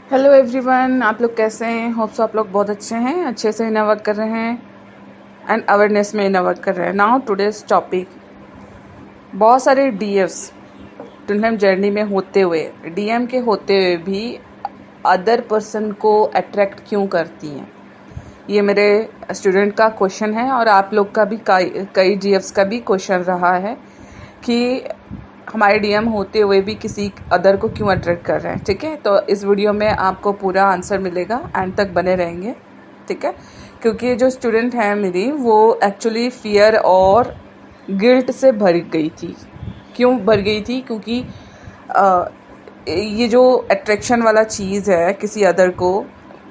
Hello everyone, आप लोग कैसे हैं? होप्स आप लोग बहुत अच्छे हैं, अच्छे से इन्हें वर्क कर रहे हैं एंड अवेयरनेस में इन्हें वर्क कर रहे हैं। नाउ टुडेज टॉपिक, बहुत सारे डीएफ्स ट्विन जर्नी में होते हुए, डीएम के होते हुए भी अदर पर्सन को अट्रैक्ट क्यों करती हैं? ये मेरे स्टूडेंट का क्वेश्चन है और आप लोग का भी कई डीएफ्स का भी क्वेश्चन रहा है कि हमारे डीएम होते हुए भी किसी अदर को क्यों अट्रैक्ट कर रहे हैं। ठीक है, तो इस वीडियो में आपको पूरा आंसर मिलेगा, एंड तक बने रहेंगे। ठीक है, क्योंकि जो स्टूडेंट है मेरी, वो एक्चुअली फियर और गिल्ट से भर गई थी। क्यों भर गई थी? क्योंकि ये जो अट्रैक्शन वाला चीज़ है किसी अदर को,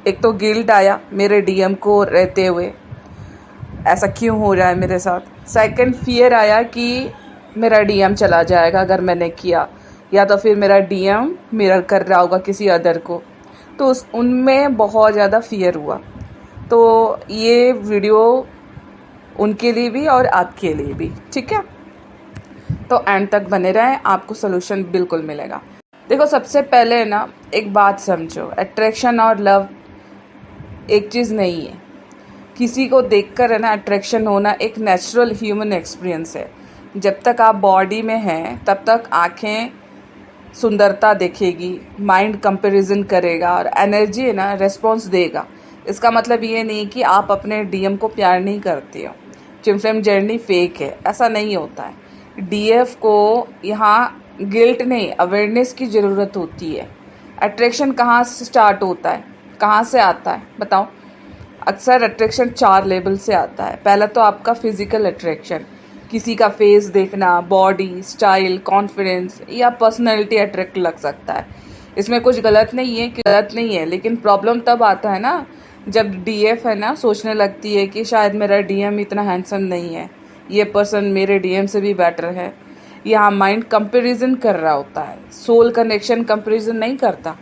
एक तो गिल्ट आया मेरे डीएम को रहते हुए, ऐसा क्यों हो रहा है मेरे साथ। सेकंड, फियर आया कि मेरा डीएम चला जाएगा अगर मैंने किया, या तो फिर मेरा डीएम मिरर कर रहा होगा किसी अदर को, तो उनमें बहुत ज़्यादा फियर हुआ। तो ये वीडियो उनके लिए भी और आपके लिए भी, ठीक है? तो एंड तक बने रहें, आपको सोल्यूशन बिल्कुल मिलेगा। देखो, सबसे पहले ना एक बात समझो, अट्रैक्शन और लव एक चीज़ नहीं है। किसी को देखकर है ना अट्रैक्शन होना एक नेचुरल ह्यूमन एक्सपीरियंस है। जब तक आप बॉडी में हैं तब तक आँखें सुंदरता देखेगी, माइंड कंपैरिजन करेगा और एनर्जी है ना रिस्पॉन्स देगा। इसका मतलब ये नहीं कि आप अपने डीएम को प्यार नहीं करते हो, ट्विन फ्लेम जर्नी फेक है, ऐसा नहीं होता है। डीएफ को यहाँ गिल्ट नहीं, अवेयरनेस की ज़रूरत होती है। अट्रैक्शन कहाँ से स्टार्ट होता है, कहाँ से आता है बताओ? अक्सर अट्रैक्शन 4 लेवल से आता है। पहला तो आपका फिजिकल अट्रैक्शन, किसी का फेस देखना, बॉडी स्टाइल, कॉन्फिडेंस या पर्सनैलिटी अट्रैक्ट लग सकता है। इसमें कुछ गलत नहीं है, लेकिन प्रॉब्लम तब आता है ना जब डीएफ है ना सोचने लगती है कि शायद मेरा डीएम इतना हैंडसम नहीं है, ये पर्सन मेरे डीएम से भी बेटर है। यहाँ माइंड कंपैरिजन कर रहा होता है। सोल कनेक्शन कंपैरिजन नहीं करता,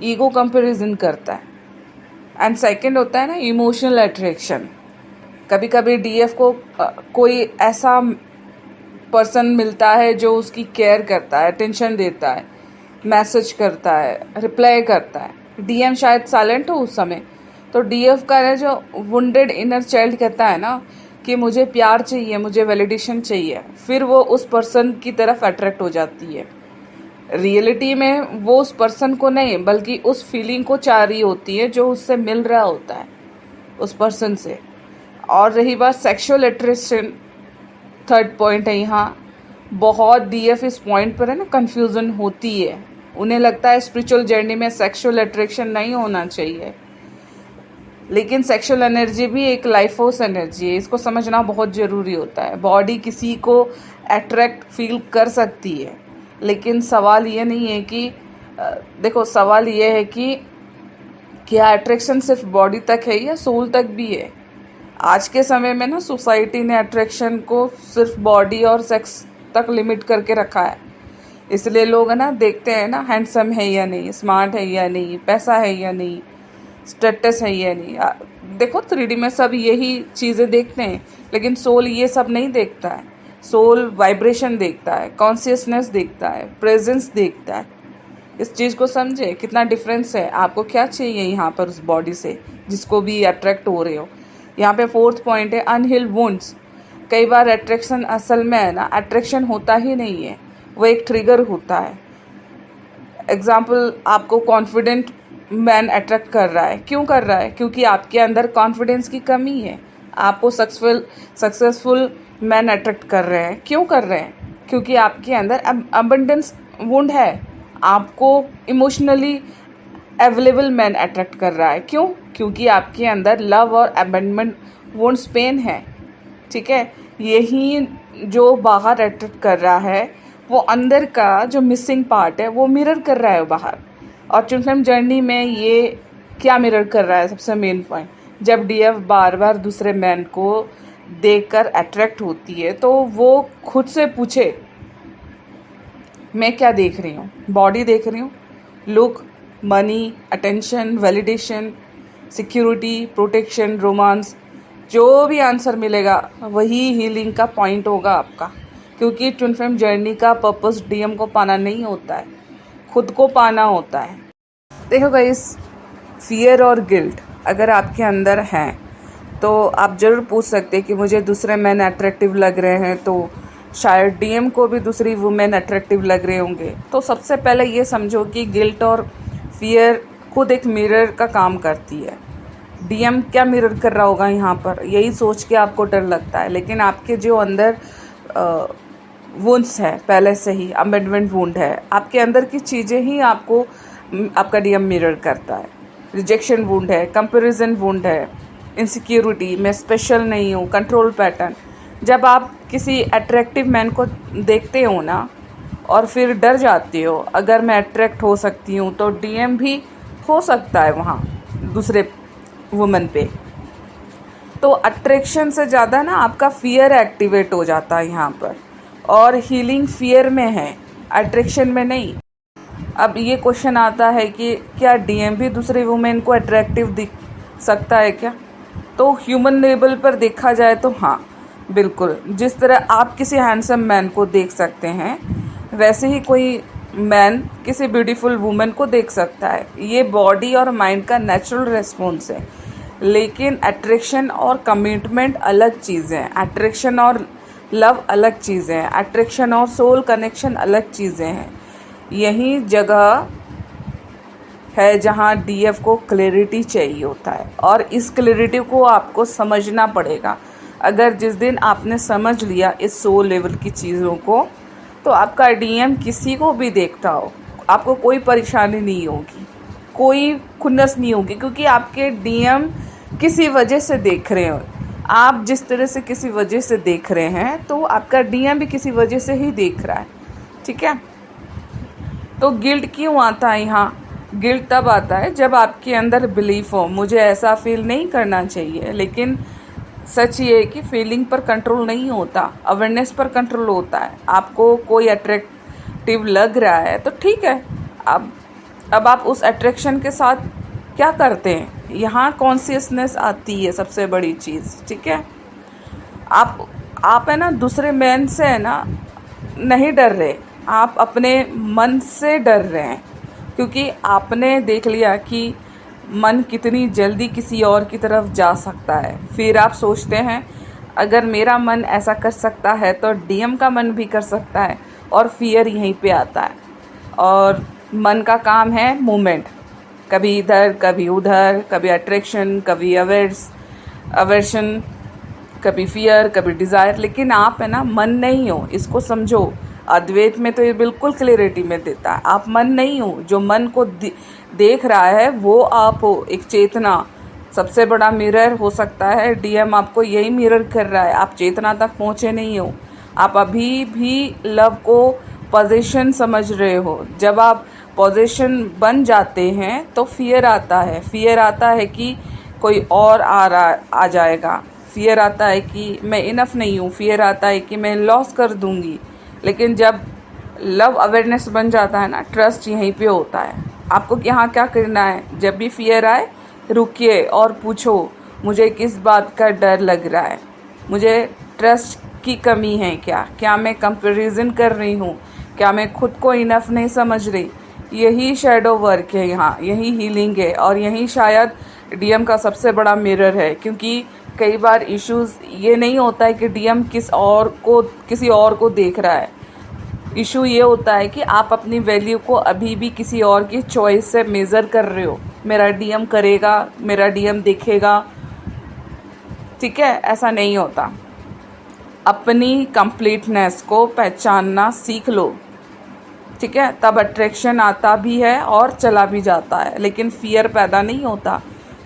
ईगो कंपैरिजन करता है। एंड सेकंड होता है ना इमोशनल अट्रैक्शन। कभी कभी डीएफ को कोई ऐसा पर्सन मिलता है जो उसकी केयर करता है, अटेंशन देता है, मैसेज करता है, रिप्लाई करता है। डीएम शायद साइलेंट हो उस समय, तो डीएफ का है जो वुंडेड इनर चाइल्ड कहता है ना कि मुझे प्यार चाहिए, मुझे वैलिडेशन चाहिए, फिर वो उस पर्सन की तरफ अट्रैक्ट हो जाती है। रियलिटी में वो उस पर्सन को नहीं बल्कि उस फीलिंग को चाह रही होती है जो उससे मिल रहा होता है, उस पर्सन से। और रही बात सेक्सुअल अट्रैक्शन, थर्ड पॉइंट है यहाँ। बहुत डीएफ इस पॉइंट पर है ना कंफ्यूजन होती है। उन्हें लगता है स्पिरिचुअल जर्नी में सेक्सुअल अट्रैक्शन नहीं होना चाहिए, लेकिन सेक्सुअल एनर्जी भी एक लाइफ फोर्स एनर्जी है, इसको समझना बहुत ज़रूरी होता है। बॉडी किसी को अट्रैक्ट फील कर सकती है, लेकिन सवाल ये नहीं है कि देखो, सवाल ये है कि क्या अट्रैक्शन सिर्फ बॉडी तक है या सोल तक भी है? आज के समय में ना सोसाइटी ने अट्रैक्शन को सिर्फ बॉडी और सेक्स तक लिमिट करके रखा है। इसलिए लोग है ना देखते हैं ना हैंडसम है या नहीं, स्मार्ट है या नहीं, पैसा है या नहीं, स्टेटस है या नहीं। देखो 3D में सब यही चीज़ें देखते हैं, लेकिन सोल ये सब नहीं देखता है। सोल वाइब्रेशन देखता है, कॉन्शियसनेस देखता है, प्रेजेंस देखता है। इस चीज़ को समझे कितना डिफरेंस है। आपको क्या चाहिए यहाँ पर उस बॉडी से जिसको भी अट्रैक्ट हो रहे हो? यहाँ पे फोर्थ पॉइंट है अनहील्ड वुंड्स। कई बार अट्रैक्शन असल में है ना अट्रैक्शन होता ही नहीं है, वो एक ट्रिगर होता है। एग्जाम्पल, आपको कॉन्फिडेंट मैन अट्रैक्ट कर रहा है, क्यों कर रहा है? क्योंकि आपके अंदर कॉन्फिडेंस की कमी है। आपको सक्सेसफुल मैन अट्रैक्ट कर रहे हैं, क्यों कर रहे हैं? क्योंकि आपके अंदर अबंडेंस वुंड है। आपको इमोशनली अवेलेबल मैन अट्रैक्ट कर रहा है, क्यों? क्योंकि आपके अंदर लव और अबेंडमेंट वुंड्स पेन है। ठीक है, यही जो बाहर अट्रैक्ट कर रहा है, वो अंदर का जो मिसिंग पार्ट है वो मिरर कर रहा है बाहर। और ट्विन फ्लेम जर्नी में ये क्या मिरर कर रहा है? सबसे मेन पॉइंट, जब डीएफ बार बार दूसरे मैन को देखकर अट्रैक्ट होती है तो वो खुद से पूछे, मैं क्या देख रही हूँ? बॉडी देख रही हूँ, look, money, attention, validation, security, protection, romance? जो भी आंसर मिलेगा वही हीलिंग का पॉइंट होगा आपका। क्योंकि ट्विन फ्लेम जर्नी का पर्पस डीएम को पाना नहीं होता है, खुद को पाना होता है। देखो गाइस, फियर और गिल्ट अगर आपके अंदर हैं तो आप ज़रूर पूछ सकते हैं कि मुझे दूसरे मैन अट्रैक्टिव लग रहे हैं तो शायद डीएम को भी दूसरी वुमेन अट्रैक्टिव लग रहे होंगे। तो सबसे पहले ये समझो कि गिल्ट और फियर खुद एक मिरर का काम करती है। डीएम क्या मिरर कर रहा होगा यहाँ पर, यही सोच के आपको डर लगता है, लेकिन आपके जो अंदर वुंड्स है, पहले से ही अमेंडमेंट वुंड है, आपके अंदर की चीज़ें ही आपको आपका डीएम मिरर करता है। रिजेक्शन वुंड है, कंपैरिजन वुंड है, इनसिक्योरिटी, मैं स्पेशल नहीं हूँ, कंट्रोल पैटर्न। जब आप किसी अट्रैक्टिव मैन को देखते हो ना और फिर डर जाते हो, अगर मैं अट्रैक्ट हो सकती हूँ तो डीएम भी हो सकता है वहाँ दूसरे वुमन पे। तो अट्रैक्शन से ज़्यादा ना आपका फियर एक्टिवेट हो जाता है यहाँ पर, और हीलिंग फियर में है, अट्रैक्शन में नहीं। अब ये क्वेश्चन आता है कि क्या डीएम भी दूसरे वुमेन को अट्रैक्टिव दिख सकता है क्या? तो ह्यूमन लेवल पर देखा जाए तो हाँ, बिल्कुल। जिस तरह आप किसी हैंडसम मैन को देख सकते हैं, वैसे ही कोई मैन किसी ब्यूटीफुल वुमेन को देख सकता है। ये बॉडी और माइंड का नेचुरल रिस्पॉन्स है। लेकिन अट्रैक्शन और कमिटमेंट अलग चीज़ें हैं, अट्रैक्शन और लव अलग चीज़ें हैं, अट्रैक्शन और सोल कनेक्शन अलग चीज़ें हैं। यही जगह है जहाँ डीएफ को क्लैरिटी चाहिए होता है, और इस क्लैरिटी को आपको समझना पड़ेगा। अगर जिस दिन आपने समझ लिया इस सोल लेवल की चीज़ों को, तो आपका डीएम किसी को भी देखता हो, आपको कोई परेशानी नहीं होगी, कोई खुन्नस नहीं होगी, क्योंकि आपके डीएम किसी वजह से देख रहे हो। आप जिस तरह से किसी वजह से देख रहे हैं, तो आपका डीएम भी किसी वजह से ही देख रहा है। ठीक है? तो गिल्ट क्यों आता है यहाँ? गिल्ट तब आता है जब आपके अंदर बिलीफ हो, मुझे ऐसा फील नहीं करना चाहिए। लेकिन सच ये है कि फीलिंग पर कंट्रोल नहीं होता, अवेयरनेस पर कंट्रोल होता है। आपको कोई अट्रैक्टिव लग रहा है तो ठीक है, अब आप उस अट्रैक्शन के साथ क्या करते हैं, यहाँ कॉन्शियसनेस आती है सबसे बड़ी चीज़। ठीक है? आप है ना दूसरे मैन से है ना नहीं डर रहे, आप अपने मन से डर रहे हैं, क्योंकि आपने देख लिया कि मन कितनी जल्दी किसी और की तरफ जा सकता है। फिर आप सोचते हैं अगर मेरा मन ऐसा कर सकता है तो डीएम का मन भी कर सकता है, और फियर यहीं पे आता है। और मन का काम है मूवमेंट, कभी इधर कभी उधर, कभी अट्रैक्शन, कभी अवर्शन, कभी फियर, कभी डिज़ायर। लेकिन आप है ना मन नहीं हो, इसको समझो। अद्वैत में तो ये बिल्कुल क्लियरिटी में देता है, आप मन नहीं हो। जो मन को देख रहा है वो आप हो, एक चेतना। सबसे बड़ा मिरर हो सकता है डीएम, आपको यही मिरर कर रहा है। आप चेतना तक पहुँचे नहीं हो, आप अभी भी लव को पोजीशन समझ रहे हो। जब आप पोजीशन बन जाते हैं तो फियर आता है। फियर आता है कि कोई और आ जाएगा, फियर आता है कि मैं इनफ नहीं हूँ, फियर आता है कि मैं लॉस कर दूँगी। लेकिन जब लव अवेयरनेस बन जाता है ना, ट्रस्ट यहीं पे होता है। आपको यहाँ क्या करना है, जब भी फियर आए रुकिए और पूछो मुझे किस बात का डर लग रहा है, मुझे ट्रस्ट की कमी है क्या मैं कंपैरिजन कर रही हूँ, क्या मैं खुद को इनफ नहीं समझ रही। यही शैडो वर्क है यहाँ, यही हीलिंग है, और यही शायद डीएम का सबसे बड़ा मिरर है। क्योंकि कई बार इश्यूज़ ये नहीं होता है कि डीएम किसी और को देख रहा है। इशू ये होता है कि आप अपनी वैल्यू को अभी भी किसी और की चॉइस से मेज़र कर रहे हो। मेरा डीएम करेगा, मेरा डीएम देखेगा। ठीक है? ऐसा नहीं होता। अपनी कंप्लीटनेस को पहचानना सीख लो। ठीक है? तब अट्रैक्शन आता भी है और चला भी जाता है, लेकिन फियर पैदा नहीं होता।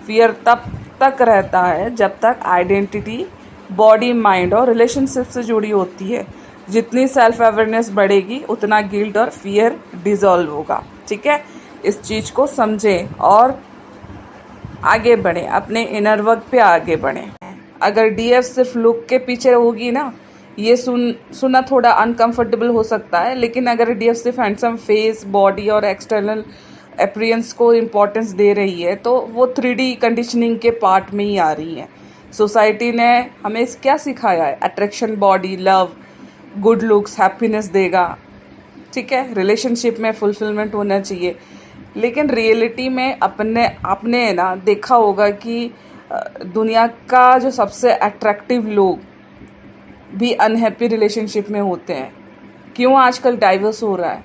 फियर तब तक रहता है जब तक आइडेंटिटी बॉडी, माइंड और रिलेशनशिप से जुड़ी होती है। जितनी सेल्फ अवेयरनेस बढ़ेगी उतना गिल्ट और फियर डिसॉल्व होगा। ठीक है? इस चीज़ को समझें और आगे बढ़ें, अपने इनर वर्क पे आगे बढ़ें। अगर डीएफ सिर्फ लुक के पीछे होगी ना, ये सुना थोड़ा अनकंफर्टेबल हो सकता है। लेकिन अगर डीएफ सिर्फ हैंडसम फेस, बॉडी और एक्सटर्नल अपीयरेंस को इम्पोर्टेंस दे रही है, तो वो 3D कंडीशनिंग के पार्ट में ही आ रही है। सोसाइटी ने हमें क्या सिखाया है? Attraction, body, love, good looks, happiness देगा। ठीक है? रिलेशनशिप में फुलफिलमेंट होना चाहिए। लेकिन रियलिटी में अपने आपने ना देखा होगा कि दुनिया का जो सबसे अट्रैक्टिव लोग भी अनहैप्पी रिलेशनशिप में होते हैं। क्यों आजकल डाइवर्स हो रहा है?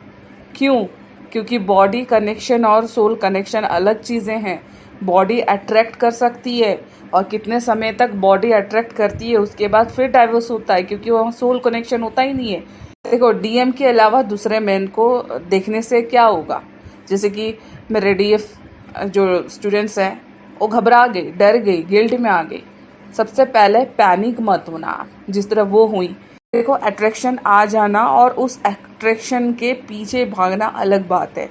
क्यों? क्योंकि बॉडी कनेक्शन और सोल कनेक्शन अलग चीज़ें हैं। बॉडी अट्रैक्ट कर सकती है और कितने समय तक बॉडी अट्रैक्ट करती है, उसके बाद फिर डाइवर्स होता है, क्योंकि वहाँ सोल कनेक्शन होता ही नहीं है। देखो, डीएम के अलावा दूसरे मैन को देखने से क्या होगा? जैसे कि मेरे डीएफ जो स्टूडेंट्स हैं वो घबरा गई, डर गई, गिल्ट में आ गई। सबसे पहले पैनिक मत होना जिस तरह वो हुई। देखो, अट्रैक्शन आ जाना और उस अट्रैक्शन के पीछे भागना अलग बात है।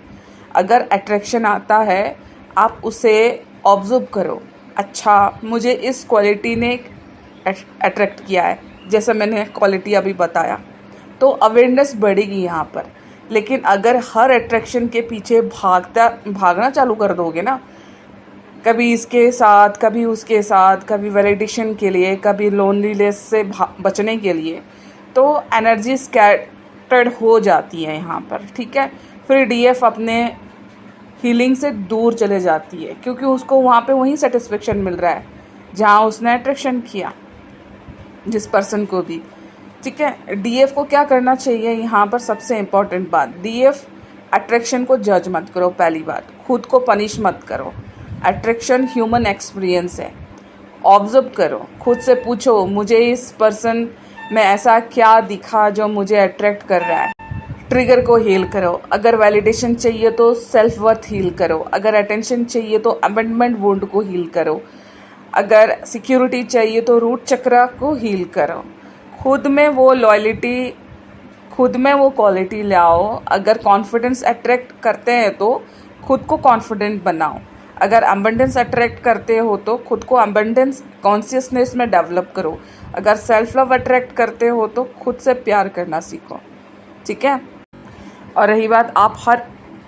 अगर अट्रैक्शन आता है, आप उसे ऑब्जर्व करो। अच्छा, मुझे इस क्वालिटी ने अट्रैक्ट किया है, जैसा मैंने क्वालिटी अभी बताया, तो अवेयरनेस बढ़ेगी यहाँ पर। लेकिन अगर हर अट्रैक्शन के पीछे भागना चालू कर दोगे ना, कभी इसके साथ, कभी उसके साथ, कभी वैलिडेशन के लिए, कभी लोनलीनेस से बचने के लिए, तो एनर्जी स्कैटर्ड हो जाती है यहाँ पर। ठीक है, फिर डीएफ अपने हीलिंग से दूर चले जाती है, क्योंकि उसको वहाँ पे वहीं सेटिस्फेक्शन मिल रहा है जहाँ उसने अट्रैक्शन किया जिस पर्सन को भी। ठीक है, डीएफ को क्या करना चाहिए यहाँ पर? सबसे इम्पॉर्टेंट बात, डीएफ अट्रैक्शन को जज मत करो। पहली बात, खुद को पनिश मत करो। अट्रैक्शन ह्यूमन एक्सपीरियंस है। ऑब्जर्व करो, खुद से पूछो, मुझे इस पर्सन में ऐसा क्या दिखा जो मुझे अट्रैक्ट कर रहा है। ट्रिगर को हील करो। अगर वैलिडेशन चाहिए तो सेल्फ वर्थ हील करो। अगर अटेंशन चाहिए तो अबेंडमेंट वुंड को हील करो। अगर सिक्योरिटी चाहिए तो रूट चक्र को हील करो। खुद में वो लॉयल्टी, खुद में वो क्वालिटी लाओ। अगर कॉन्फिडेंस अट्रैक्ट करते हैं तो खुद को कॉन्फिडेंट बनाओ। अगर अबंडेंस अट्रैक्ट करते हो तो खुद को अबंडेंस कॉन्शियसनेस में डेवलप करो। अगर सेल्फ लव अट्रैक्ट करते हो तो खुद से प्यार करना सीखो। ठीक है, और रही बात, आप हर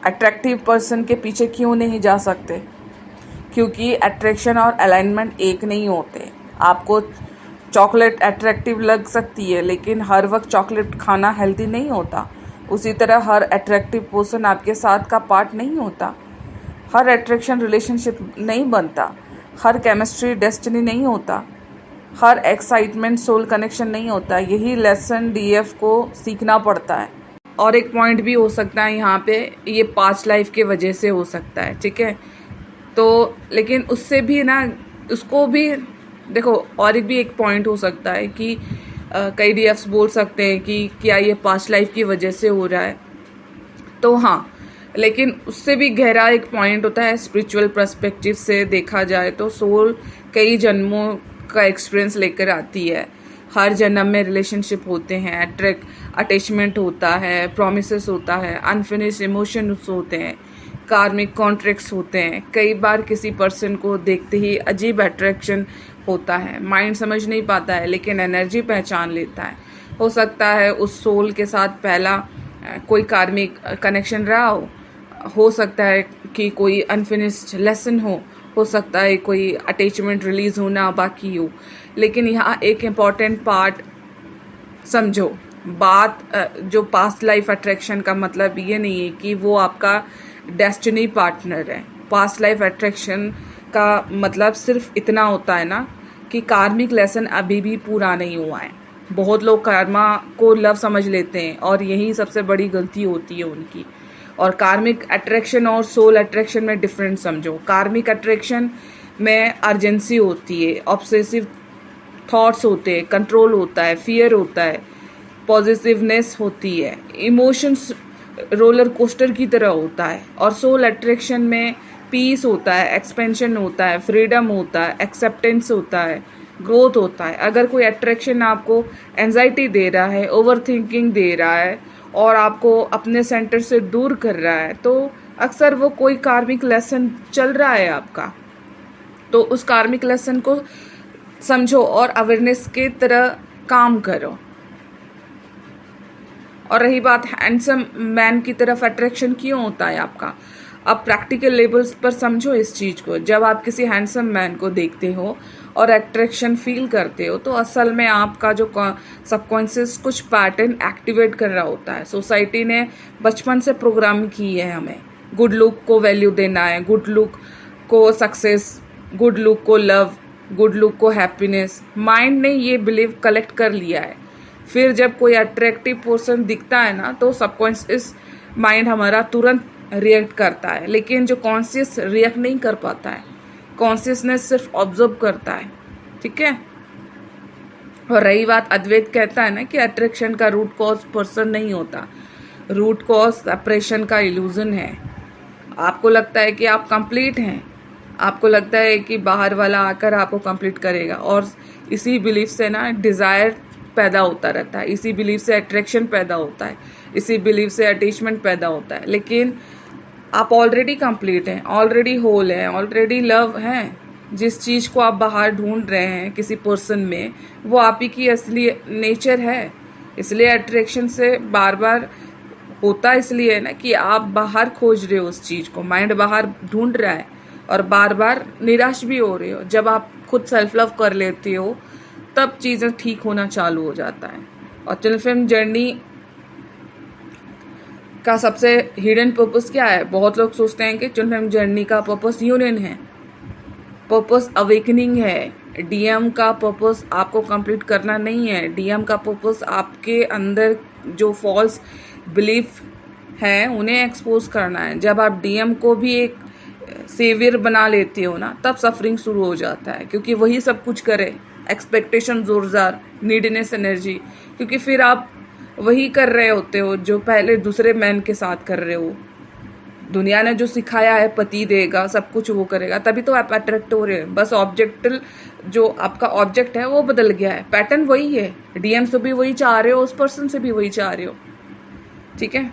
अट्रैक्टिव पर्सन के पीछे क्यों नहीं जा सकते? क्योंकि अट्रैक्शन और अलाइनमेंट एक नहीं होते। आपको चॉकलेट अट्रैक्टिव लग सकती है, लेकिन हर वक्त चॉकलेट खाना हेल्दी नहीं होता। उसी तरह हर अट्रैक्टिव पर्सन आपके साथ का पार्ट नहीं होता। हर अट्रैक्शन रिलेशनशिप नहीं बनता। हर केमिस्ट्री डेस्टिनी नहीं होता। हर एक्साइटमेंट सोल कनेक्शन नहीं होता। यही लेसन डीएफ को सीखना पड़ता है। और एक पॉइंट भी हो सकता है यहाँ पे, ये पास्ट लाइफ के वजह से हो सकता है। ठीक है, तो लेकिन उससे भी ना, उसको भी देखो, और भी एक पॉइंट हो सकता है कि कई डीएफ्स बोल सकते हैं कि क्या ये पास्ट लाइफ की वजह से हो रहा है, तो हाँ, लेकिन उससे भी गहरा एक पॉइंट होता है। स्पिरिचुअल पर्सपेक्टिव से देखा जाए तो सोल कई जन्मों का एक्सपीरियंस लेकर आती है। हर जन्म में रिलेशनशिप होते हैं, अटैचमेंट होता है, प्रॉमिसेस होता है, अनफिनिश्ड इमोशंस होते हैं, कार्मिक कॉन्ट्रैक्ट्स होते हैं। कई बार किसी पर्सन को देखते ही अजीब अट्रैक्शन होता है। माइंड समझ नहीं पाता है, लेकिन एनर्जी पहचान लेता है। हो सकता है उस सोल के साथ पहला कोई कार्मिक कनेक्शन रहा हो सकता है कि कोई अनफिनिश्ड लेसन हो सकता है कोई अटैचमेंट रिलीज होना बाकी हो। लेकिन यहाँ एक इम्पॉर्टेंट पार्ट समझो, बात जो पास्ट लाइफ अट्रैक्शन का मतलब ये नहीं है कि वो आपका डेस्टिनी पार्टनर है। पास्ट लाइफ अट्रैक्शन का मतलब सिर्फ इतना होता है ना कि कार्मिक लेसन अभी भी पूरा नहीं हुआ है। बहुत लोग कर्मा को लव समझ लेते हैं और यही सबसे बड़ी गलती होती है उनकी। और कार्मिक अट्रैक्शन और सोल अट्रैक्शन में डिफरेंस समझो। कार्मिक अट्रैक्शन में अर्जेंसी होती है, ऑब्सेसिव थॉट्स होते हैं, कंट्रोल होता है, फियर होता है, पॉजिटिवनेस होती है, इमोशंस रोलर कोस्टर की तरह होता है। और सोल अट्रैक्शन में पीस होता है, एक्सपेंशन होता है, फ्रीडम होता है, एक्सेप्टेंस होता है, ग्रोथ होता है। अगर कोई अट्रैक्शन आपको एंजाइटी दे रहा है, ओवर थिंकिंग दे रहा है और आपको अपने सेंटर से दूर कर रहा है, तो अक्सर वो कोई कार्मिक लेसन चल रहा है आपका। तो उस कार्मिक लेसन को समझो और अवेयरनेस के तरह काम करो। और रही बात हैंडसम मैन की तरफ अट्रैक्शन क्यों होता है आपका, अब प्रैक्टिकल लेवल्स पर समझो इस चीज़ को। जब आप किसी हैंडसम मैन को देखते हो और अट्रैक्शन फील करते हो, तो असल में आपका जो सबकॉन्शियस कुछ पैटर्न एक्टिवेट कर रहा होता है। सोसाइटी ने बचपन से प्रोग्राम की है हमें गुड लुक को वैल्यू देना है, गुड लुक को सक्सेस, गुड लुक को लव, गुड लुक को हैप्पीनेस। माइंड ने ये बिलीव कलेक्ट कर लिया है। फिर जब कोई अट्रैक्टिव पर्सन दिखता है ना तो सबकॉन्शियस माइंड हमारा तुरंत रिएक्ट करता है, लेकिन जो कॉन्शियस रिएक्ट नहीं कर पाता है, कॉन्शियसनेस सिर्फ ऑब्जर्व करता है। ठीक है। और रही बात, अद्वैत कहता है ना कि अट्रैक्शन का रूट कॉज पर्सन नहीं होता, रूट कॉज सेपरेशन का इल्यूजन है। आपको लगता है कि आप कंप्लीट हैं, आपको लगता है कि बाहर वाला आकर आपको कंप्लीट करेगा, और इसी बिलीफ से ना डिज़ायर पैदा होता रहता है, इसी बिलीफ से अट्रैक्शन पैदा होता है, इसी बिलीफ से अटैचमेंट पैदा होता है। लेकिन आप ऑलरेडी कंप्लीट हैं, ऑलरेडी होल हैं, ऑलरेडी लव हैं। जिस चीज़ को आप बाहर ढूंढ रहे हैं किसी पर्सन में, वो आप ही की असली नेचर है। इसलिए अट्रैक्शन से बार बार होता इसलिए है ना कि आप बाहर खोज रहे हो उस चीज़ को, माइंड बाहर ढूंढ रहा है और बार बार निराश भी हो रहे हो। जब आप खुद सेल्फ लव कर लेते हो तब चीज़ें ठीक होना चालू हो जाता है। और ट्विन फ्लेम जर्नी का सबसे हिडन पर्पस क्या है? बहुत लोग सोचते हैं कि ट्विन फ्लेम जर्नी का पर्पस यूनियन है, पर्पस अवेकनिंग है। डीएम का पर्पस आपको कंप्लीट करना नहीं है। डीएम का पर्पस आपके अंदर जो फॉल्स बिलीफ हैं उन्हें एक्सपोज करना है। जब आप डीएम को भी एक सेवियर बना लेते हो ना, तब सफरिंग शुरू हो जाता है, क्योंकि वही सब कुछ करे, एक्सपेक्टेशन जोरदार, नीडनेस एनर्जी, क्योंकि फिर आप वही कर रहे होते हो जो पहले दूसरे मैन के साथ कर रहे हो। दुनिया ने जो सिखाया है पति देगा, सब कुछ वो करेगा, तभी तो आप अट्रैक्ट हो रहे हैं। बस ऑब्जेक्टिव जो आपका ऑब्जेक्ट है वो बदल गया है, पैटर्न वही है। डीएम से भी वही चाह रहे हो, उस पर्सन से भी वही चाह रहे हो। ठीक है।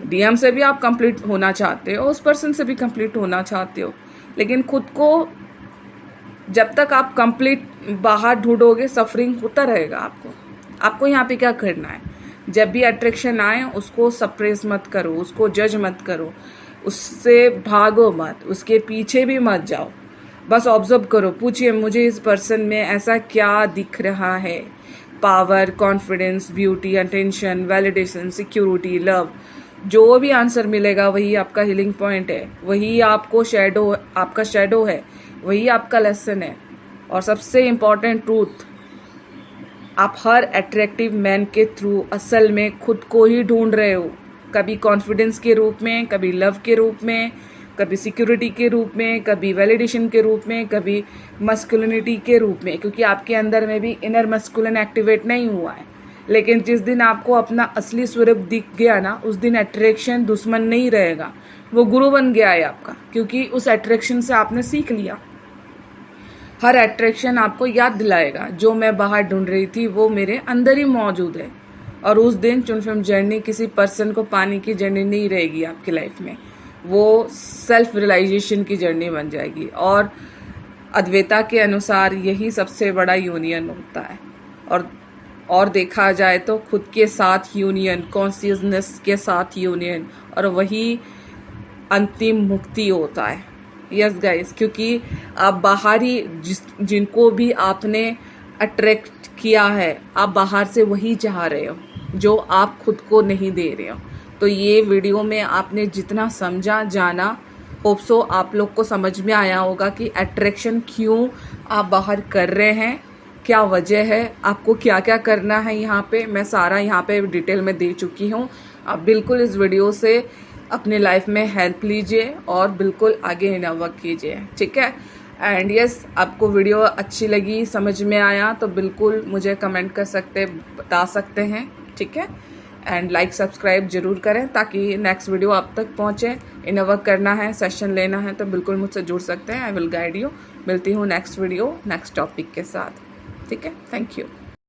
डीएम से भी आप कंप्लीट होना चाहते हो, उस पर्सन से भी कंप्लीट होना चाहते हो, लेकिन खुद को जब तक आप कंप्लीट बाहर ढूंढोगे सफरिंग होता रहेगा। आपको यहाँ पे क्या करना है? जब भी अट्रैक्शन आए उसको सप्रेस मत करो, उसको जज मत करो, उससे भागो मत, उसके पीछे भी मत जाओ। बस ऑब्जर्व करो, पूछिए मुझे इस पर्सन में ऐसा क्या दिख रहा है? Power, confidence, beauty, attention, validation, security, love. जो भी आंसर मिलेगा वही आपका हीलिंग पॉइंट है, वही आपका शैडो है, वही आपका लेसन है। और सबसे इम्पॉर्टेंट ट्रूथ, आप हर अट्रैक्टिव मैन के थ्रू असल में खुद को ही ढूंढ रहे हो। कभी कॉन्फिडेंस के रूप में, कभी लव के रूप में, कभी सिक्योरिटी के रूप में, कभी वैलिडेशन के रूप में, कभी मस्कुलिनिटी के रूप में, क्योंकि आपके अंदर में भी इनर मस्कुलिन एक्टिवेट नहीं हुआ है। लेकिन जिस दिन आपको अपना असली स्वरूप दिख गया ना, उस दिन अट्रैक्शन दुश्मन नहीं रहेगा, वो गुरु बन गया है आपका, क्योंकि उस अट्रैक्शन से आपने सीख लिया। हर अट्रैक्शन आपको याद दिलाएगा जो मैं बाहर ढूंढ रही थी वो मेरे अंदर ही मौजूद है। और उस दिन ट्विन फ्लेम जर्नी किसी पर्सन को पाने की जर्नी नहीं रहेगी आपकी लाइफ में, वो सेल्फ रियलाइजेशन की जर्नी बन जाएगी। और अद्वैता के अनुसार यही सबसे बड़ा यूनियन होता है। और देखा जाए तो खुद के साथ यूनियन, कॉन्शियसनेस के साथ यूनियन, और वही अंतिम मुक्ति होता है। यस गाइस, क्योंकि आप बाहरी जिनको भी आपने अट्रैक्ट किया है, आप बाहर से वही चाह रहे हो जो आप खुद को नहीं दे रहे हो। तो ये वीडियो में आपने जितना समझा, जाना, होप सो आप लोग को समझ में आया होगा कि अट्रैक्शन क्यों आप बाहर कर रहे हैं, क्या वजह है, आपको क्या क्या करना है। यहाँ पे मैं सारा यहाँ पे डिटेल में दे चुकी हूँ। आप बिल्कुल इस वीडियो से अपने लाइफ में हेल्प लीजिए और बिल्कुल आगे वर्क कीजिए। ठीक है। एंड यस, आपको वीडियो अच्छी लगी, समझ में आया तो बिल्कुल मुझे कमेंट कर सकते, बता सकते हैं। ठीक है। एंड लाइक सब्सक्राइब जरूर करें ताकि नेक्स्ट वीडियो आप तक पहुँचे। इनर वर्क करना है, सेशन लेना है तो बिल्कुल मुझसे जुड़ सकते हैं। I will guide you. मिलती हूँ नेक्स्ट वीडियो नेक्स्ट टॉपिक के साथ। ठीक है। Thank you.